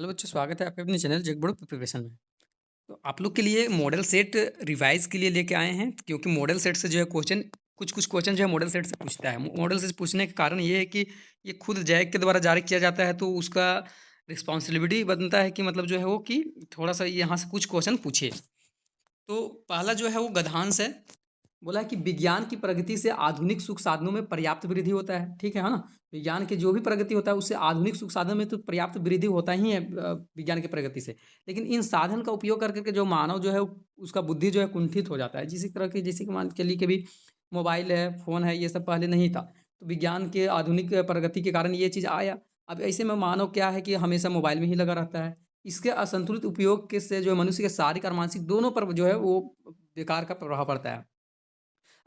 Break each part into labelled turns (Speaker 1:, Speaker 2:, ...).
Speaker 1: Hello बच्चों, स्वागत है आपके अपने चैनल जगबोर्ड प्रिपरेशन में। तो आप लोग के लिए मॉडल सेट रिवाइज के लिए लेके आए हैं, क्योंकि मॉडल सेट से जो है क्वेश्चन कुछ क्वेश्चन जो है मॉडल सेट से पूछता है। मॉडल से पूछने का कारण ये है कि ये खुद जैक के द्वारा जारी किया जाता है, तो उसका रिस्पॉन्सिबिलिटी बनता है कि मतलब जो है वो कि थोड़ा सा यहाँ से कुछ क्वेश्चन पूछे। तो पहला जो है वो गद्यांश है। बोला है कि विज्ञान की प्रगति से आधुनिक सुख साधनों में पर्याप्त वृद्धि होता है। ठीक है ना? विज्ञान की जो भी प्रगति होता है उससे आधुनिक सुख साधनों में तो पर्याप्त वृद्धि होता ही है विज्ञान की प्रगति से। लेकिन इन साधन का उपयोग करके के जो मानव जो है उसका बुद्धि जो है कुंठित हो जाता है। जिस तरह की जैसे कि मान के लिए कभी मोबाइल है, फ़ोन है, ये सब पहले नहीं था। तो विज्ञान के आधुनिक प्रगति के कारण ये चीज़ आया। अब ऐसे में मानव क्या है कि हमेशा मोबाइल में ही लगा रहता है। इसके असंतुलित उपयोग के से जो मनुष्य के शारीरिक और मानसिक दोनों पर जो है वो बेकार का प्रभाव पड़ता है।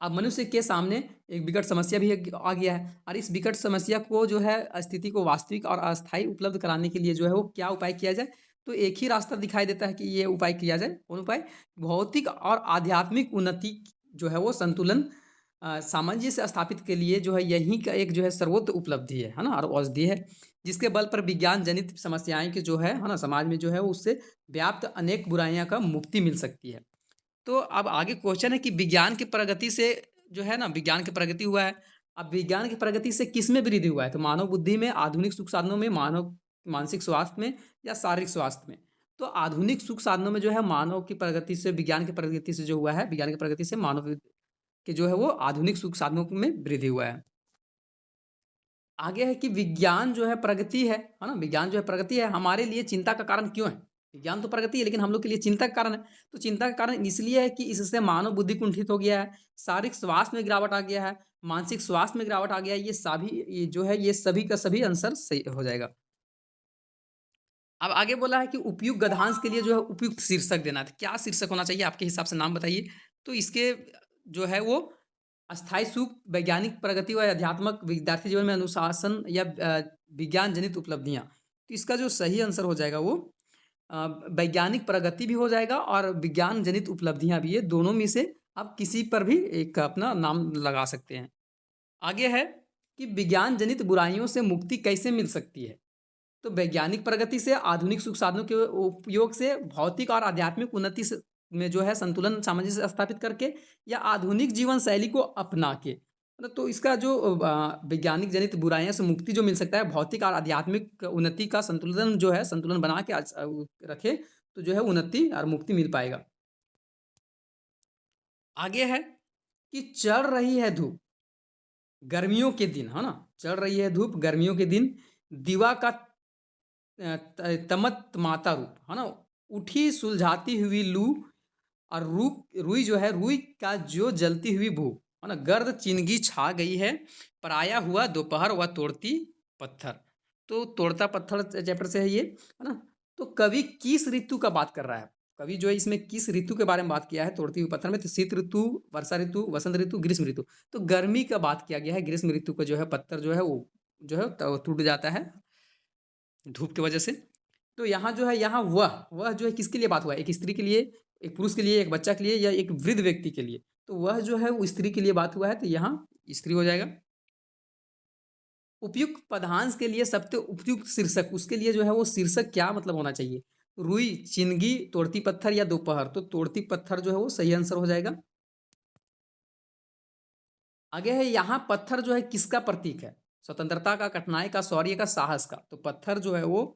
Speaker 1: अब मनुष्य के सामने एक विकट समस्या भी एक आ गया है और इस विकट समस्या को जो है स्थिति को वास्तविक और अस्थायी उपलब्ध कराने के लिए जो है वो क्या उपाय किया जाए। तो एक ही रास्ता दिखाई देता है कि ये उपाय किया जाए। कौन उपाय? भौतिक और आध्यात्मिक उन्नति जो है वो संतुलन सामंजस्य स्थापित के लिए जो है यही का एक जो है सर्वोच्च उपलब्धि है ना, और औषधि है, जिसके बल पर विज्ञान जनित समस्याएं की जो है ना समाज में जो है वो उससे व्याप्त अनेक बुराइयां का मुक्ति मिल सकती है। तो अब आगे क्वेश्चन है कि विज्ञान की प्रगति से जो है ना, विज्ञान की प्रगति हुआ है। अब विज्ञान की प्रगति से किसमें वृद्धि हुआ है? तो मानव बुद्धि में, आधुनिक सुख साधनों में, मानव मानसिक स्वास्थ्य में या शारीरिक स्वास्थ्य में? तो आधुनिक सुख साधनों में जो है मानव की प्रगति से, विज्ञान की प्रगति से जो हुआ है, विज्ञान की प्रगति से मानव के जो है वो आधुनिक सुख साधनों में वृद्धि हुआ है। आगे है कि विज्ञान जो है प्रगति है ना? विज्ञान जो है प्रगति है, हमारे लिए चिंता का कारण क्यों है? विज्ञान तो प्रगति है लेकिन हम लोग के लिए चिंता का कारण है। तो चिंता का कारण इसलिए है कि इससे मानव बुद्धि कुंठित हो गया है, शारीरिक स्वास्थ्य में गिरावट आ गया है, मानसिक स्वास्थ्य में गिरावट आ गया है। ये जो है ये सभी का सभी आंसर सही हो जाएगा। अब आगे बोला है कि उपयुक्त गद्यांश के लिए जो है उपयुक्त शीर्षक देना है। तो क्या शीर्षक होना चाहिए आपके हिसाब से, नाम बताइए? तो इसके जो है वो अस्थायी सुख, वैज्ञानिक प्रगति व अध्यात्मक, विद्यार्थी जीवन में अनुशासन या विज्ञान जनित उपलब्धियाँ। तो इसका जो सही आंसर हो जाएगा वो अ, वैज्ञानिक प्रगति भी हो जाएगा और विज्ञान जनित उपलब्धियाँ भी है। दोनों में से आप किसी पर भी एक अपना नाम लगा सकते हैं। आगे है कि विज्ञान जनित बुराइयों से मुक्ति कैसे मिल सकती है? तो वैज्ञानिक प्रगति से, आधुनिक सुख साधनों के उपयोग से, भौतिक और आध्यात्मिक उन्नति से में जो है संतुलन सामंजस्य स्थापित करके या आधुनिक जीवन शैली को अपना के। मतलब तो इसका जो वैज्ञानिक जनित बुराइयों से मुक्ति जो मिल सकता है, भौतिक और आध्यात्मिक उन्नति का संतुलन जो है, संतुलन बना के रखे, तो जो है उन्नति और मुक्ति मिल पाएगा। आगे है कि चढ़ रही है धूप गर्मियों के दिन, है ना? चढ़ रही है धूप गर्मियों के दिन, दीवा का तमत माता रूप, है ना? उठी सुलझाती हुई लू और रुई जो है, रुई का जो जलती हुई भूख, है ना? गर्द चिनगी छा गई है, पराया हुआ दोपहर व तोड़ती पत्थर। तो तोड़ता पत्थर चैप्टर से है ये, है ना? तो कवि किस ऋतु का बात कर रहा है? कवि जो है इसमें किस ऋतु के बारे में बात किया है तोड़ती हुई पत्थर में? तो शीत ऋतु, वर्षा ऋतु, वसंत ऋतु, ग्रीष्म ऋतु। तो गर्मी का बात किया गया है। ग्रीष्म ऋतु का जो है पत्थर जो है वो जो है टूट जाता है धूप की वजह से। तो यहाँ जो है, यहाँ वह जो है किसके लिए बात हुआ है? एक स्त्री के लिए, एक पुरुष के लिए, एक बच्चा के लिए या एक वृद्ध व्यक्ति के लिए? तो वह जो है वो स्त्री के लिए बात हुआ है, तो यहाँ स्त्री हो जाएगा। उपयुक्त पदांश के लिए सबसे उपयुक्त शीर्षक, उसके लिए जो है वो शीर्षक क्या मतलब होना चाहिए? रुई, चिंदगी, तोड़ती पत्थर या दोपहर? तो तोड़ती पत्थर जो है वो सही आंसर हो जाएगा। आगे है, यहाँ पत्थर जो है किसका प्रतीक है? स्वतंत्रता का, कठिनाई का, शौर्य का, साहस का? तो पत्थर जो है वो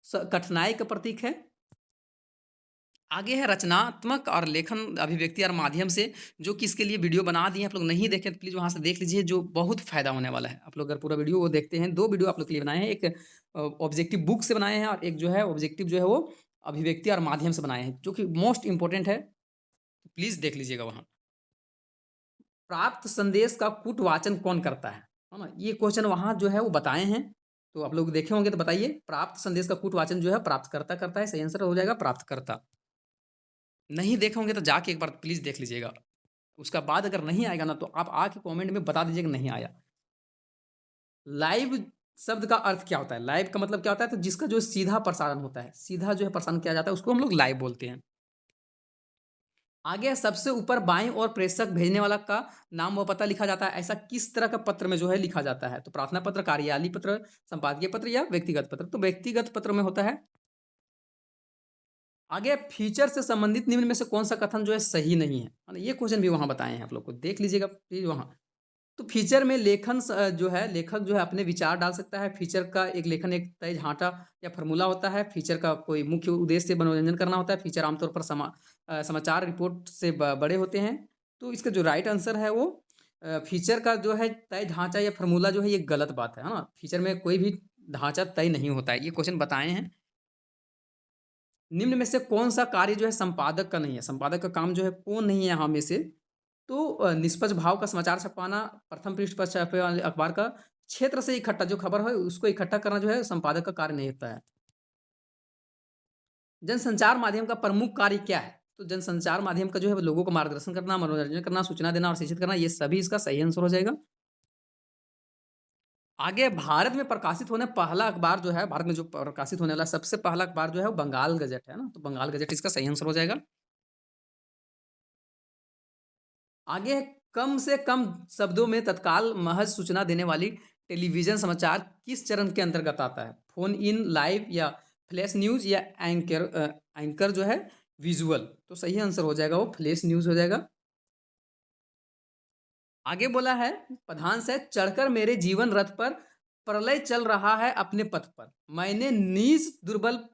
Speaker 1: कठिनाई का प्रतीक है। आगे है रचनात्मक और लेखन अभिव्यक्ति और माध्यम से, जो कि इसके लिए वीडियो बना दिए हैं। आप लोग नहीं देखे तो प्लीज़ वहाँ से देख लीजिए, जो बहुत फ़ायदा होने वाला है। आप लोग अगर पूरा वीडियो वो देखते हैं, 2 वीडियो आप लोग के लिए बनाए हैं। एक ऑब्जेक्टिव बुक से बनाए हैं और एक जो है ऑब्जेक्टिव जो है वो अभिव्यक्ति और माध्यम से बनाए हैं, जो कि मोस्ट इम्पोर्टेंट है। प्लीज़ देख लीजिएगा वहाँ। प्राप्त संदेश का कूट वाचन कौन करता है ना? ये क्वेश्चन वहाँ जो है वो बताए हैं। तो आप लोग देखे होंगे तो बताइए, प्राप्त संदेश का कूट वाचन जो है प्राप्तकर्ता करता है। सही आंसर हो जाएगा प्राप्तकर्ता। नहीं देखे होंगे तो जाके एक बार प्लीज़ देख लीजिएगा। उसका बाद अगर नहीं आएगा ना, तो आप आके कमेंट में बता दीजिए कि नहीं आया। लाइव शब्द का अर्थ क्या होता है? लाइव का मतलब क्या होता है? तो जिसका जो सीधा प्रसारण होता है, सीधा जो है प्रसारण किया जाता है, उसको हम लोग लाइव बोलते हैं। आगे है सबसे ऊपर बाईं ओर प्रेषक भेजने वाला का नाम व पता लिखा जाता है। ऐसा किस तरह का पत्र में जो है लिखा जाता है? तो प्रार्थना पत्र, कार्यालय पत्र, संपादकीय पत्र या व्यक्तिगत पत्र? तो व्यक्तिगत पत्र में होता है। आगे फीचर से संबंधित निम्न में से कौन-सा कथन जो है सही नहीं है? है ना? ये क्वेश्चन भी वहाँ बताए हैं आप लोग को, देख लीजिएगा प्लीज़ वहाँ। तो फीचर में जो है लेखक जो है अपने विचार डाल सकता है। फीचर का एक लेखन एक तय ढाँचा या फ़ॉर्मूला होता है। फीचर का कोई मुख्य उद्देश्य मनोरंजन करना होता है। फीचर आमतौर पर समाचार रिपोर्ट से बड़े होते हैं। तो इसका जो राइट आंसर है वो फीचर का जो है तय ढाँचा या फ़ॉर्मूला जो है ये गलत बात है ना? फीचर में कोई भी ढाँचा तय नहीं होता है। ये क्वेश्चन बताए हैं। निम्न में से कौन-सा कार्य जो है संपादक का नहीं है? संपादक का काम जो है कौन नहीं है यहाँ में से? तो निष्पक्ष भाव का समाचार छपवाना, प्रथम पृष्ठ पर छपे वाले अखबार का क्षेत्र से इकट्ठा जो खबर है उसको इकट्ठा करना जो है संपादक का कार्य नहीं होता है। जनसंचार माध्यम का प्रमुख कार्य क्या है? तो जनसंचार माध्यम का जो है वो लोगों को मार्गदर्शन करना, मनोरंजन करना, सूचना देना और शिक्षित करना, ये सभी इसका सही आंसर हो जाएगा। आगे भारत में प्रकाशित होने पहला अखबार जो है, भारत में जो प्रकाशित होने वाला सबसे पहला अखबार जो है वो बंगाल गज़ट है ना? तो बंगाल गज़ट इसका सही आंसर हो जाएगा। आगे है कम से कम शब्दों में तत्काल महज़ सूचना देने वाली टेलीविज़न समाचार किस चरण के अंतर्गत आता है? फ़ोन इन, लाइव या फ्लैश न्यूज़ या एंकर जो है विज़ुअल? तो सही आंसर हो जाएगा वो फ्लैश न्यूज़ हो जाएगा। आगे बोला है पधान से चढ़कर मेरे जीवन रथ पर प्रलय चल रहा है अपने पथ पर। मैंने नीच दुर्बल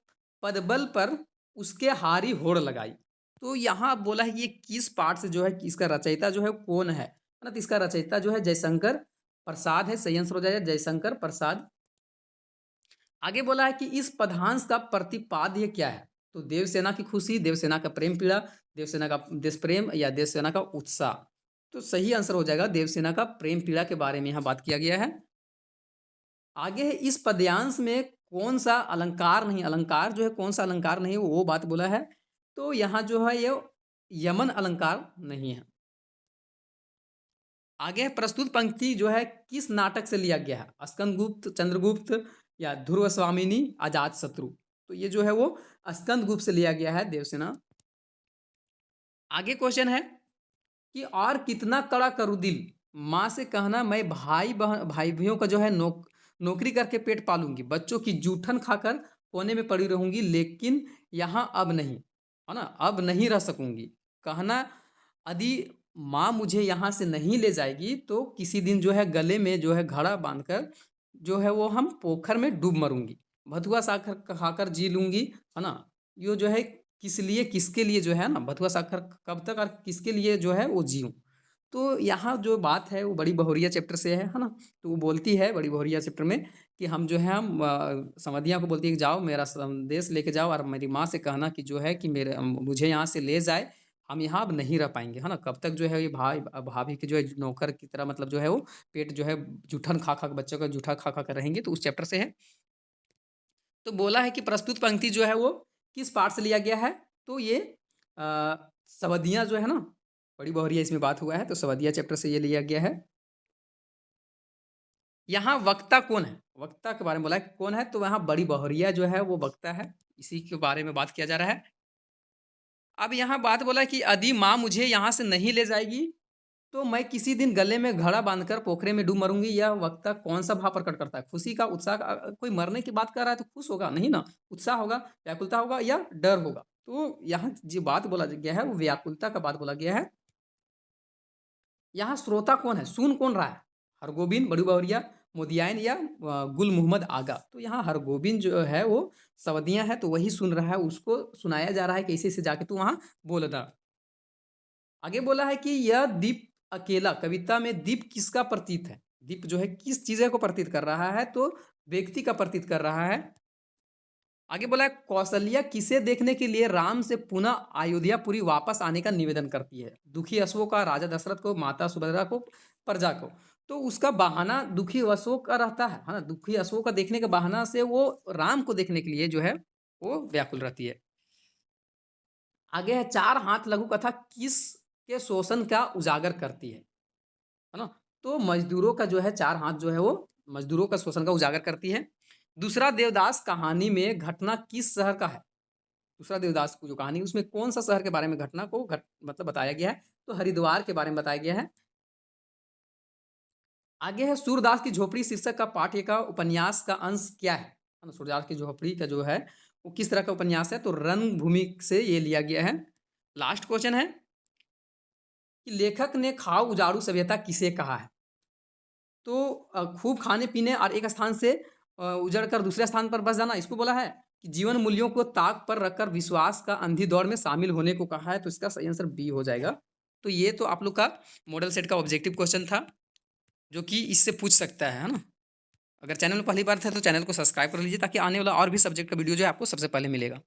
Speaker 1: पदबल पर उसके हारी होड़ लगाई। तो यहाँ बोला है कि ये किस पाठ से जो है कि इसका रचयिता जो है कौन है ना? तो इसका रचयिता जो है जयशंकर प्रसाद है। सही आंसर हो जाएगा जयशंकर प्रसाद। आगे बोला है कि इस पदांश का प्रतिपाद्य क्या है? तो देवसेना की खुशी, देवसेना का प्रेम पीड़ा, देवसेना का देश प्रेम या देवसेना का उत्साह। तो सही आंसर हो जाएगा देवसेना का प्रेम पीड़ा के बारे में यहाँ बात किया गया है। आगे है इस पद्यांश में कौन-सा अलंकार नहीं, अलंकार जो है कौन-सा अलंकार नहीं वो बात बोला है। तो यहाँ जो है ये यमन अलंकार नहीं है। आगे है प्रस्तुत पंक्ति जो है किस नाटक से लिया गया है? स्कंदगुप्त, चंद्रगुप्त या ध्रुव स्वामिनी, अजातशत्रु। तो ये जो है वो स्कंदगुप्त से लिया गया है देवसेना। आगे क्वेश्चन है कि और कितना कड़ा करूँ दिल, माँ से कहना मैं भाई-भैयों का जो है नौकरी करके पेट पालूँगी, बच्चों की जूठन खाकर कोने में पड़ी रहूँगी, लेकिन यहाँ अब नहीं, है ना? अब नहीं रह सकूँगी। कहना यदि माँ मुझे यहाँ से नहीं ले जाएगी, तो किसी दिन जो है गले में जो है घड़ा बाँधकर जो है वो हम पोखर में डूब मरूँगी। भथुआ साखर खाकर जी लूँगी, है ना? यो जो है किस लिए, किसके लिए जो है ना बथुआ साखर कब तक और किसके लिए जो है वो जीऊँ। तो यहाँ जो बात है वो बड़ी बहुरिया चैप्टर से है ना? तो वो बोलती है बड़ी बहुरिया चैप्टर में कि हम जो है संबंधियाँ को बोलती है कि जाओ मेरा संदेश लेके जाओ और मेरी माँ से कहना कि जो है कि मुझे यहाँ से ले जाए, हम यहाँ अब नहीं रह पाएँगे, है ना? कब तक जो है ये भाभी के जो है नौकर की तरह मतलब जो है वो पेट जो है जूठन खा-खा के बच्चों का जूठा खा-खा कर रहेंगे, तो उस चैप्टर से है। तो बोला है कि प्रस्तुत पंक्ति जो है वो किस पाठ से लिया गया है? तो ये सवदियाँ जो है ना, बड़ी बहुरिया इसमें बात हुआ है, तो सवदिया चैप्टर से ये लिया गया है। यहाँ वक्ता कौन है? वक्ता के बारे में बोला है, कौन है? तो यहाँ बड़ी बहुरिया जो है वो वक्ता है, इसी के बारे में बात किया जा रहा है। अब यहाँ बात बोला है कि यदि माँ मुझे यहाँ से नहीं ले जाएगी, तो मैं किसी दिन गले में घड़ा बाँधकर पोखरे में डूब मरूँगी। यह वक्ता कौन-सा भाव प्रकट करता है? खुशी का, उत्साह का कोई मरने की बात कर रहा है तो खुश होगा, नहीं ना? उत्साह होगा, व्याकुलता होगा या डर होगा। तो यहाँ जो बात बोला गया है वो व्याकुलता का बात बोला गया है। यहाँ श्रोता कौन है? सुन कौन रहा है? हरगोविंद, बड़ी बवरिया, मोदियाइन या गुल मोहम्मद आगा। तो यहाँ हरगोविंद जो है वो सवदियाँ है तो वही सुन रहा है, उसको सुनाया जा रहा है कि ऐसे-ऐसे जाके तू वहाँ बोलना। आगे बोला है कि यह दीप अकेला कविता में दीप किसका प्रतीक है? दीप जो है किस चीज़ को प्रतीत कर रहा है? तो व्यक्ति का प्रतीत कर रहा है। आगे बोला है कौशल्या किसे देखने के लिए राम से पुनः अयोध्यापुरी वापस आने का निवेदन करती है? दुखी अश्वों का, राजा दशरथ को, माता सुभद्रा को, प्रजा को। तो उसका बहाना दुखी अश्वों का रहता है ना? दुखी अश्वों का देखने का बहाना से वो राम को देखने के लिए जो है वो व्याकुल रहती है। आगे है चार हाथ लघु कथा किसके शोषण का उजागर करती है ना? तो मज़दूरों का जो है 4 हाथ जो है वो मज़दूरों का शोषण का उजागर करती है। दूसरा देवदास कहानी में घटना किस शहर का है? दूसरा देवदास की जो कहानी है उसमें कौन-सा शहर के बारे में घटना को मतलब बताया गया है? तो हरिद्वार के बारे में बताया गया है। आगे है सूरदास की झोपड़ी शीर्षक का पाठ्य का उपन्यास का अंश क्या है? है ना? सूरदास की झोपड़ी का जो है, वो किस तरह का उपन्यास है? तो रणभूमि से ये लिया गया है। लास्ट क्वेश्चन है कि लेखक ने खाओ उजाड़ू सभ्यता किसे कहा है? तो खूब खाने-पीने और एक स्थान से उजड़ कर दूसरे स्थान पर बस जाना इसको बोला है? कि जीवन मूल्यों को ताक पर रखकर विश्वास का अंधी दौड़ में शामिल होने को कहा है, तो इसका सही आंसर बी हो जाएगा। तो ये तो आप लोग का मॉडल सेट का ऑब्जेक्टिव क्वेश्चन था, जो कि इससे पूछ सकता है ना? अगर चैनल में पहली बार थे तो चैनल को सब्सक्राइब कर लीजिए ताकि आने वाला और भी सब्जेक्ट का वीडियो जो है आपको सबसे पहले मिलेगा।